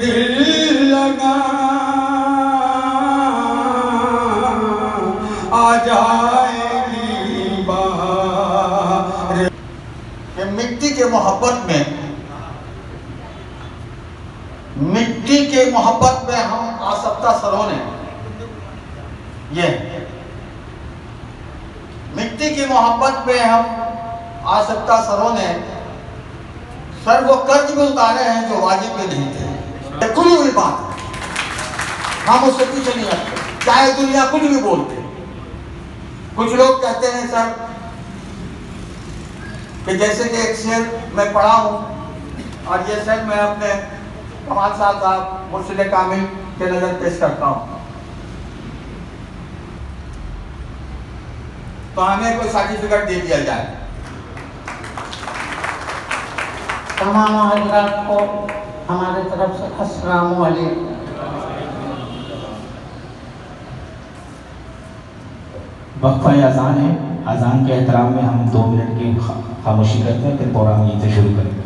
दिल लगा आ जाएगी बाहर। मिट्टी के मोहब्बत में हम आसक्ता सरों ने ये मिट्टी की मोहब्बत में हम आसक्ता सरों ने सर वो कर्ज में उतारे हैं जो वाजिब में नहीं थे। कुछ भी बात हम उससे पीछे नहीं हटते, चाहे दुनिया कुछ भी बोलते। कुछ लोग कहते हैं सर कि जैसे कि एक शेर मैं पढ़ा हूं और ये शेर मैं अपने कमाल साहब मुर्शिद कामिल के नजर पेश करता हूं, तो हमें कोई सर्टिफिकेट दे दिया जाए। तमाम हजरात को हमारे तरफ से अस्सलाम वालेकुम। वक्फा अज़ान है, अज़ान के एहतराम में हम 2 मिनट की खामोशी करते हैं, फिर प्रोग्राम यहीं से शुरू करेंगे।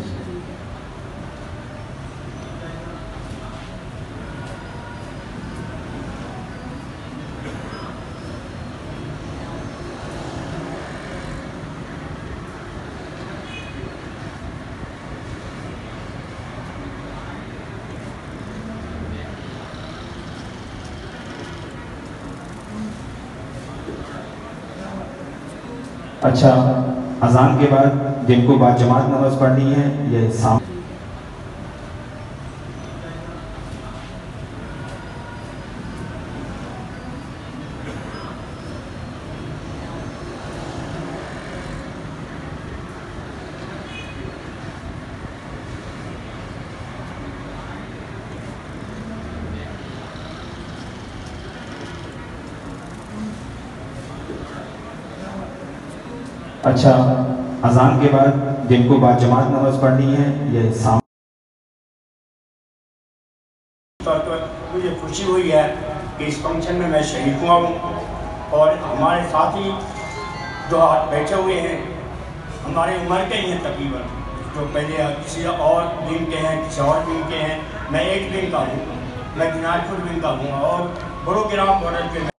अच्छा, अजान के बाद जिनको बाजमात नमाज पढ़नी है ये अच्छा, अजान के बाद जिनको बाजमात नमाज पढ़नी है ये मुझे खुशी हुई है कि इस फंक्शन में मैं शरीक हुआ हूँ और हमारे साथी जो आज बैठे हुए हैं हमारे उम्र के ही हैं तकरीबन, जो पहले किसी और दिन के हैं, किसी और दिन के हैं। मैं एक दिन का हूँ, मैं दिनाजपुर दिन का हूँ और बड़ो गिराम बॉर्डर पे